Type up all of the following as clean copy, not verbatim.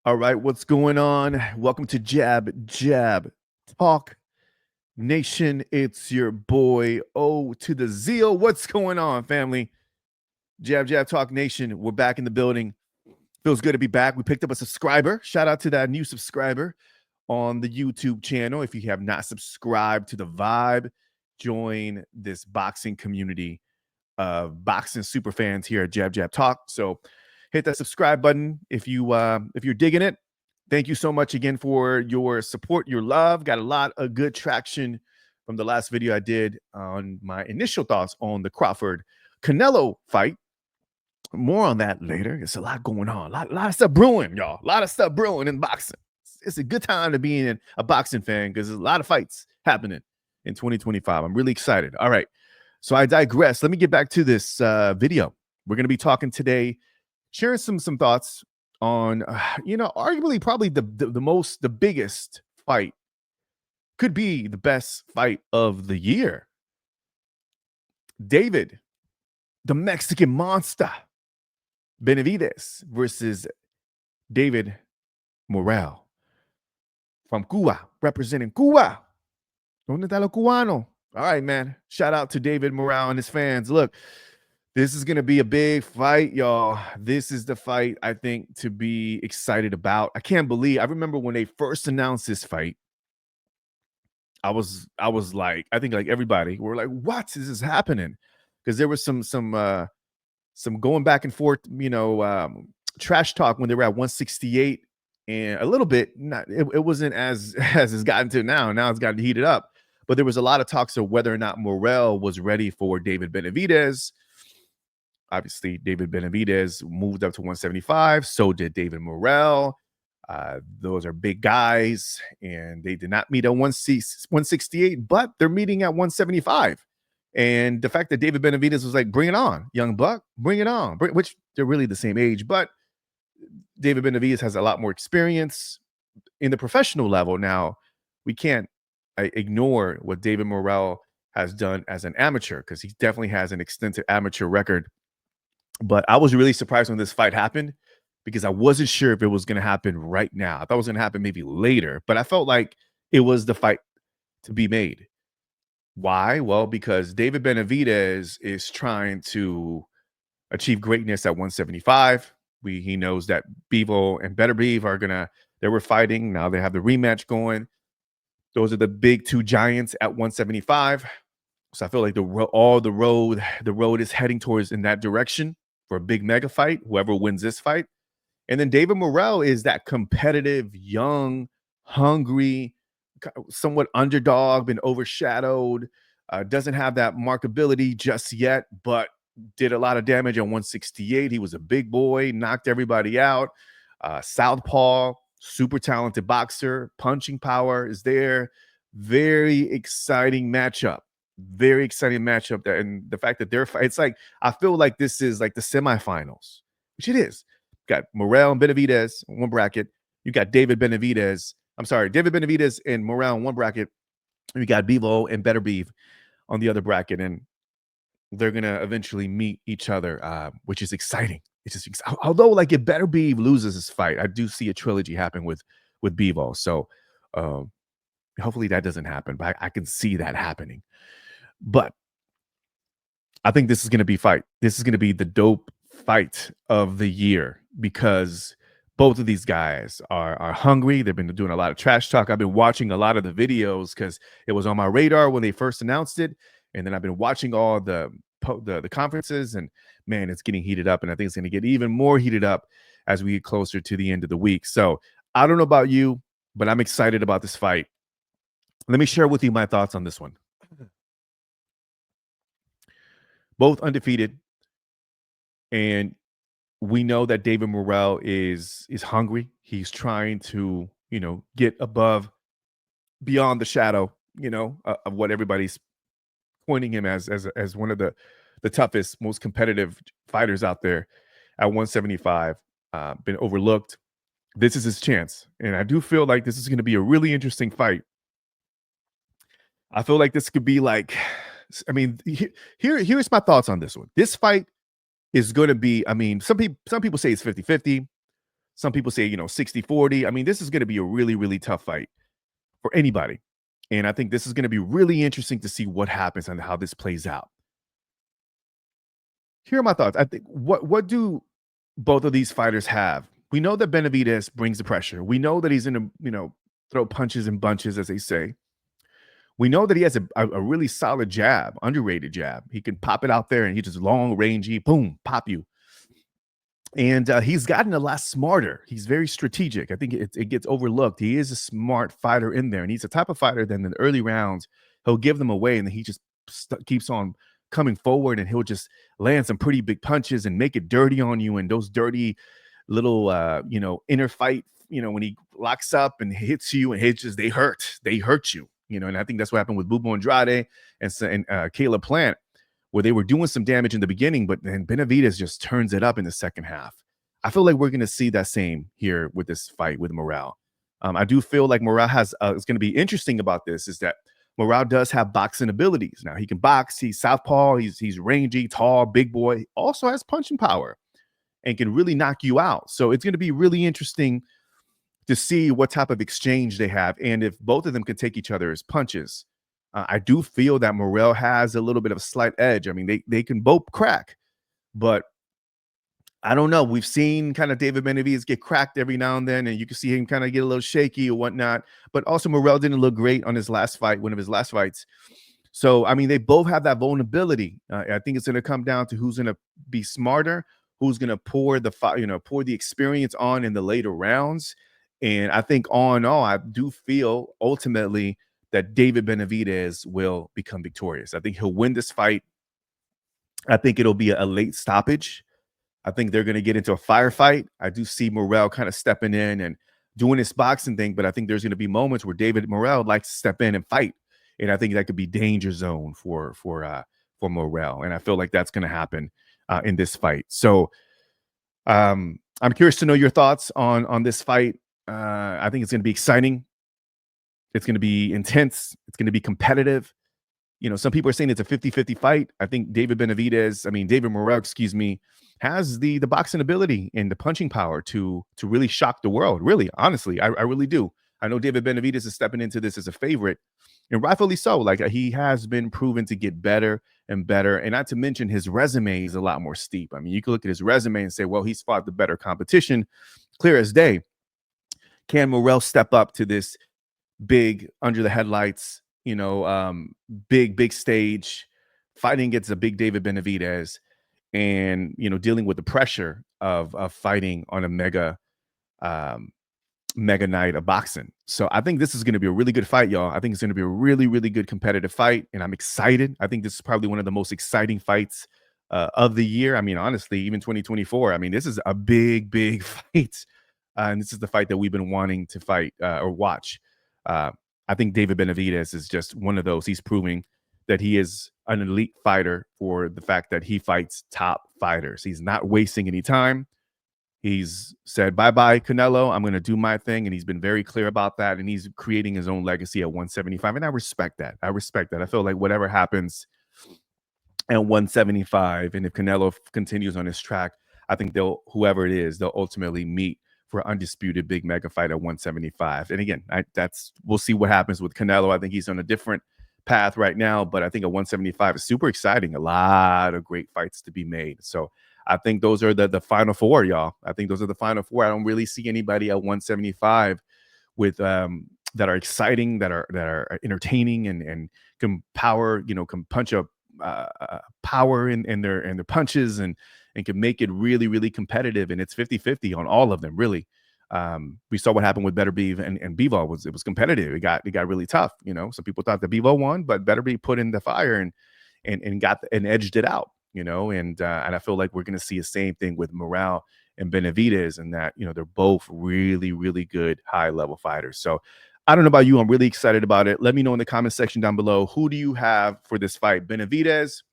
All right, what's going on? Welcome to Jab Talk Nation. It's your boy O to the Zeal. What's going on, family? Jab Talk Nation. We're back in the building. Feels good to be back. We picked up a subscriber. Shout out to that new subscriber on the YouTube channel. If you have not subscribed to the Vibe, join this boxing community of boxing super fans here at Jab Talk. So hit that subscribe button if you're digging it. Thank you so much again for your support, your love. Got a lot of good traction from the last video I did on my initial thoughts on the Crawford Canelo fight. More on that later. It's a lot going on. A lot of stuff brewing, y'all. A lot of stuff brewing in boxing. It's a good time to be a boxing fan because there's a lot of fights happening in 2025. I'm really excited. All right. So I digress. Let me get back to this video. We're going to be talking today, sharing some thoughts on, arguably probably the biggest fight, could be the best fight of the year. David, the Mexican monster, Benavidez versus David Morrell from Cuba, representing Cuba. ¿Dónde está lo cubano? All right, man. Shout out to David Morrell and his fans. Look, this is going to be a big fight, y'all. This is the fight I think to be excited about. I remember when they first announced this fight, I was like, I think like everybody, we're like, what is happening? Because there was some going back and forth, trash talk when they were at 168 and a little bit, it wasn't as it's gotten to now. Now it's gotten heated up. But there was a lot of talks of whether or not Morrell was ready for David Benavidez. Obviously, David Benavidez moved up to 175. So did David Morrell. Those are big guys, and they did not meet at 168, but they're meeting at 175. And the fact that David Benavidez was like, bring it on, young buck, bring it on, which they're really the same age, but David Benavidez has a lot more experience in the professional level. Now, we can't ignore what David Morrell has done as an amateur, because he definitely has an extensive amateur record. But I was really surprised when this fight happened, because I wasn't sure if it was going to happen right now. I thought it was going to happen maybe later, but I felt like it was the fight to be made. Why? Well, because David Benavidez is trying to achieve greatness at 175. He knows that Bevo and Benavidez they were fighting. Now they have the rematch going. Those are the big two giants at 175. So I feel like the road is heading towards in that direction for a big mega fight, whoever wins this fight. And then David Morrell is that competitive, young, hungry, somewhat underdog, been overshadowed, doesn't have that markability just yet, but did a lot of damage at 168. He was a big boy, knocked everybody out. Southpaw, super talented boxer, punching power is there. Very exciting matchup. Very exciting matchup. And the fact that it's like, I feel like this is like the semifinals, which it is. Got Morrell and Benavidez in one bracket. You got David Benavidez and Morrell in one bracket. You got Bevo and Benavidez on the other bracket, and they're gonna eventually meet each other, which is exciting. It's just although like if Benavidez loses this fight, I do see a trilogy happen with Bevo. So hopefully that doesn't happen, but I can see that happening. But I think this is gonna be fight. This is gonna be the dope fight of the year, because both of these guys are hungry. They've been doing a lot of trash talk. I've been watching a lot of the videos because it was on my radar when they first announced it. And then I've been watching all the conferences, and man, it's getting heated up. And I think it's going to get even more heated up as we get closer to the end of the week. So I don't know about you, but I'm excited about this fight. Let me share with you my thoughts on this one. Both undefeated. And we know that David Morrell is hungry. He's trying to, get beyond the shadow, of what everybody's pointing him as one of the toughest, most competitive fighters out there at 175. Been overlooked. This is his chance. And I do feel like this is going to be a really interesting fight. I feel like this could be like, here's my thoughts on this one. This fight is going to be, some people say it's 50-50. Some people say, 60-40. I mean, this is going to be a really, really tough fight for anybody. And I think this is going to be really interesting to see what happens and how this plays out. Here are my thoughts. I think what do both of these fighters have? We know that Benavidez brings the pressure. We know that he's in a, throw punches and bunches, as they say. We know that he has a really solid jab, underrated jab. He can pop it out there and he just long rangey, boom, pop you. And he's gotten a lot smarter. He's very strategic. I think it gets overlooked. He is a smart fighter in there, and he's the type of fighter that in the early rounds, he'll give them away, and then he just keeps on coming forward, and he'll just land some pretty big punches and make it dirty on you. And those dirty little, inner fight, when he locks up and hits you and hits, they hurt. They hurt you, and I think that's what happened with Bubo Andrade and Caleb Plant, where they were doing some damage in the beginning, but then Benavidez just turns it up in the second half. I feel like we're going to see that same here with this fight with Morrell. I do feel like Morrell has, it's going to be interesting about this is that Morrell does have boxing abilities. Now he can box, he's southpaw, he's rangy, tall, big boy, also has punching power and can really knock you out. So it's going to be really interesting to see what type of exchange they have and if both of them can take each other's punches. I do feel that Morrell has a little bit of a slight edge. I mean, they can both crack, but I don't know. We've seen kind of David Benavidez get cracked every now and then, and you can see him kind of get a little shaky or whatnot. But also Morrell didn't look great on his last fight, one of his last fights. So, I mean, they both have that vulnerability. I think it's going to come down to who's going to be smarter, who's going to pour the experience on in the later rounds. And I think all in all, I do feel ultimately that David Benavidez will become victorious. I think he'll win this fight. I think it'll be a late stoppage. I think they're going to get into a firefight. I do see Morrell kind of stepping in and doing his boxing thing, but I think there's going to be moments where David Morrell likes to step in and fight, and I think that could be danger zone for Morrell, and I feel like that's going to happen in this fight. So I'm curious to know your thoughts on this fight. I think it's going to be exciting. It's going to be intense. It's going to be competitive. Some people are saying it's a 50-50 fight. I think David Morrell, excuse me, has the boxing ability and the punching power to really shock the world. Really, honestly, I really do. I know David Benavidez is stepping into this as a favorite, and rightfully so. Like he has been proven to get better and better, and not to mention his resume is a lot more steep. I mean, you can look at his resume and say, well, he's fought the better competition, clear as day. Can Morrell step up to this big under the headlights, big stage, fighting against a big David Benavidez, and dealing with the pressure of fighting on a mega night of boxing. So I think this is going to be a really good fight, y'all. I think it's going to be a really, really good competitive fight, and I'm excited. I think this is probably one of the most exciting fights of the year. I mean, honestly, even 2024. I mean, this is a big fight, and this is the fight that we've been wanting to fight or watch. I think David Benavidez is just one of those. He's proving that he is an elite fighter for the fact that he fights top fighters. He's not wasting any time. He's said, bye-bye, Canelo. I'm going to do my thing. And he's been very clear about that. And he's creating his own legacy at 175. And I respect that. I feel like whatever happens at 175, and if Canelo continues on his track, I think whoever it is, they'll ultimately meet for undisputed big mega fight at 175. And again, we'll see what happens with Canelo. I think he's on a different path right now, but I think at 175 is super exciting. A lot of great fights to be made. So I think those are the final four, y'all. I think those are the final four. I don't really see anybody at 175 with that are exciting, that are entertaining and can can punch up power in their punches and can make it really, really competitive. And it's 50-50 on all of them, really. We saw what happened with Beterbiev and Bivol. It was competitive. It got really tough. Some people thought that Bivol won, but Beterbiev put in the fire and edged it out. And I feel like we're going to see the same thing with Morrell and Benavidez, and that they're both really, really good high level fighters. So I don't know about you. I'm really excited about it. Let me know in the comment section down below. Who do you have for this fight, Benavidez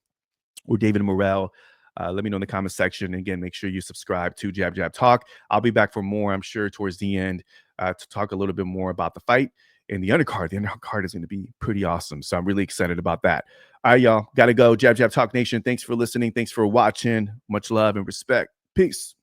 or David Morrell? Let me know in the comment section. Again, make sure you subscribe to Jab Jab Talk. I'll be back for more, I'm sure, towards the end to talk a little bit more about the fight and the undercard. The undercard is going to be pretty awesome. So I'm really excited about that. All right, y'all. Got to go. Jab Jab Talk Nation. Thanks for listening. Thanks for watching. Much love and respect. Peace.